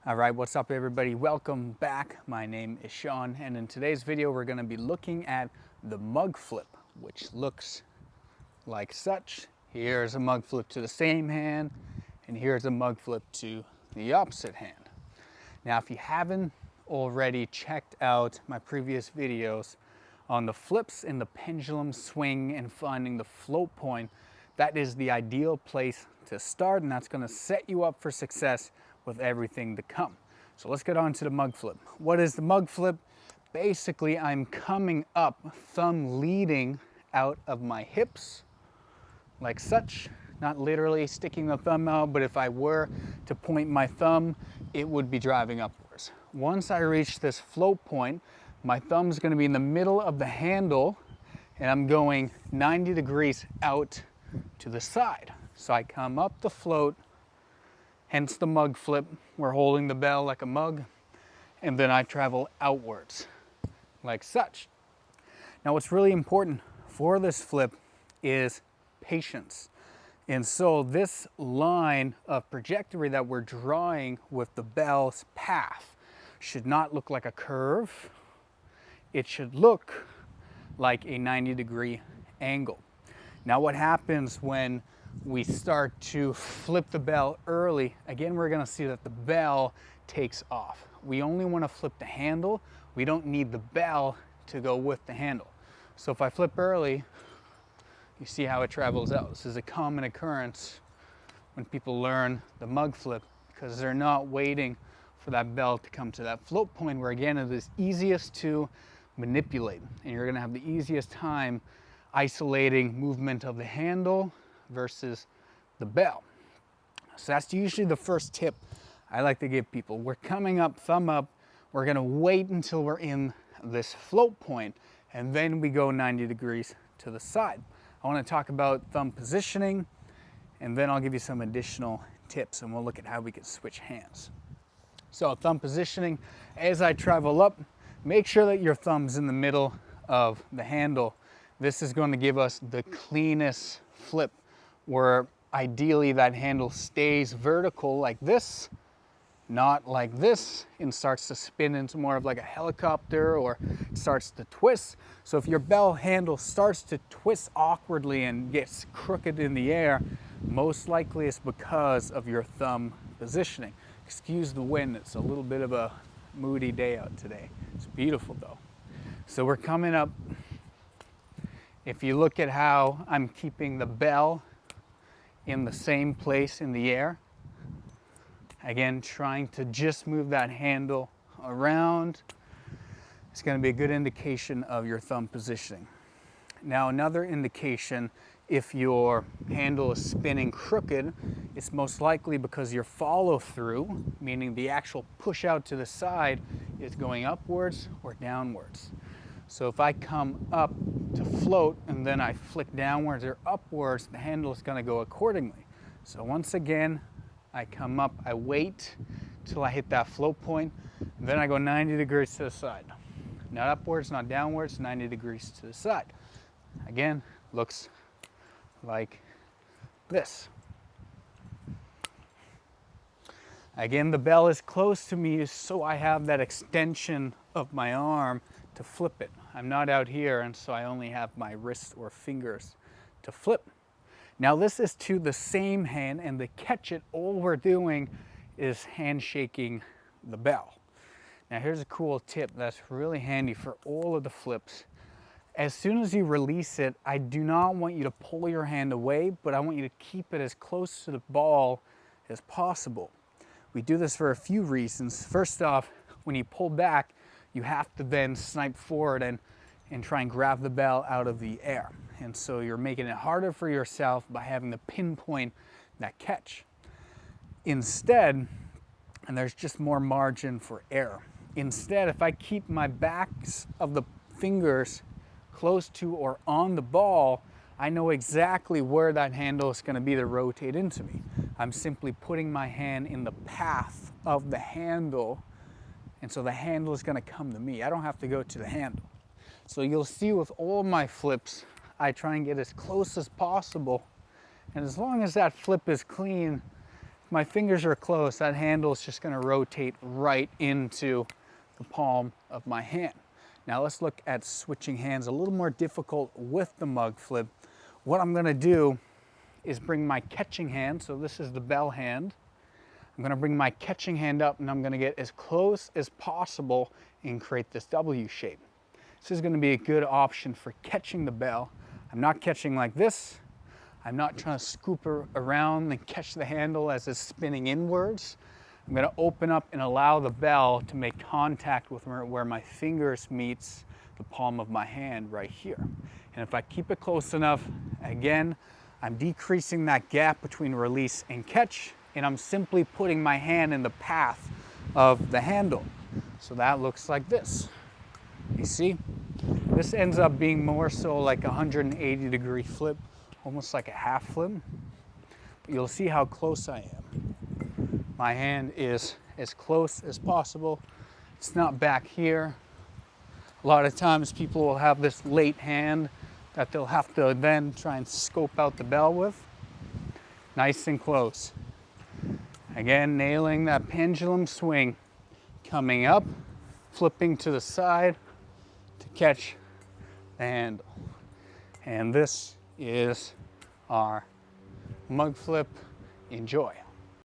All right, what's up everybody? Welcome back. My name is Sean, and in today's video we're going to be looking at the mug flip, which looks like such. Here's a mug flip to the same hand, and here's a mug flip to the opposite hand. Now, if you haven't already checked out my previous videos on the flips in the pendulum swing and finding the float point, that is the ideal place to start, and that's going to set you up for success with everything to come. So let's get on to the mug flip. What is the mug flip? Basically, I'm coming up, thumb leading out of my hips, like such. Not literally sticking the thumb out, but if I were to point my thumb, it would be driving upwards. Once I reach this float point, my thumb's going to be in the middle of the handle, and I'm going 90 degrees out to the side. So I come up the float, hence the mug flip. We're holding the bell like a mug, and then I travel outwards like such. Now, what's really important for this flip is patience. And so this line of trajectory that we're drawing with the bell's path should not look like a curve. It should look like a 90-degree angle. Now, what happens when we start to flip the bell early? Again, we're going to see that the bell takes off. We only want to flip the handle. We don't need the bell to go with the handle. So if I flip early, you see how it travels out. This is a common occurrence when people learn the mug flip, because they're not waiting for that bell to come to that float point where, again, it is easiest to manipulate, and you're going to have the easiest time isolating movement of the handle versus the bell. So that's usually the first tip I like to give people. We're coming up, thumb up. We're going to wait until we're in this float point, and then we go 90 degrees to the side. I want to talk about thumb positioning, and then I'll give you some additional tips, and we'll look at how we can switch hands. So thumb positioning, as I travel up, make sure that your thumb's in the middle of the handle. This is going to give us the cleanest flip, where ideally that handle stays vertical like this, not like this, and starts to spin into more of like a helicopter, or starts to twist. So if your bell handle starts to twist awkwardly and gets crooked in the air, most likely it's because of your thumb positioning. Excuse the wind, it's a little bit of a moody day out today. It's beautiful though. So we're coming up. If you look at how I'm keeping the bell in the same place in the air, again, trying to just move that handle around, it's going to be a good indication of your thumb positioning. Now, another indication, if your handle is spinning crooked, it's most likely because your follow through, meaning the actual push out to the side, is going upwards or downwards. So if I come up to float and then I flick downwards or upwards, the handle is going to go accordingly. So once again, I come up, I wait till I hit that float point, and then I go 90 degrees to the side. Not upwards, not downwards, 90 degrees to the side. Again, looks like this. Again, the bell is close to me, so I have that extension of my arm to flip it. I'm not out here, and so I only have my wrists or fingers to flip. Now this is to the same hand, and to catch it, all we're doing is handshaking the bell. Now here's a cool tip that's really handy for all of the flips. As soon as you release it, I do not want you to pull your hand away, but I want you to keep it as close to the ball as possible. We do this for a few reasons. First off, when you pull back, you have to then snipe forward and try and grab the bell out of the air. And so you're making it harder for yourself by having to pinpoint that catch. Instead, and there's just more margin for error. Instead, if I keep my backs of the fingers close to or on the ball, I know exactly where that handle is going to be to rotate into me. I'm simply putting my hand in the path of the handle, and so the handle is going to come to me. I don't have to go to the handle. So you'll see with all my flips, I try and get as close as possible, and as long as that flip is clean, my fingers are close, that handle is just gonna rotate right into the palm of my hand. Now let's look at switching hands, a little more difficult with the mug flip. What I'm gonna do is bring my catching hand, so this is the bell hand. I'm gonna bring my catching hand up and I'm gonna get as close as possible and create this W shape. This is gonna be a good option for catching the bell. I'm not catching like this. I'm not trying to scoop around and catch the handle as it's spinning inwards. I'm gonna open up and allow the bell to make contact with where my fingers meets the palm of my hand right here. And if I keep it close enough, again, I'm decreasing that gap between release and catch, and I'm simply putting my hand in the path of the handle. So that looks like this. You see? This ends up being more so like a 180-degree flip, almost like a half flip. But you'll see how close I am. My hand is as close as possible. It's not back here. A lot of times people will have this late hand that they'll have to then try and scope out the bell with. Nice and close. Again, nailing that pendulum swing. Coming up, flipping to the side to catch the handle. And this is our mug flip. Enjoy.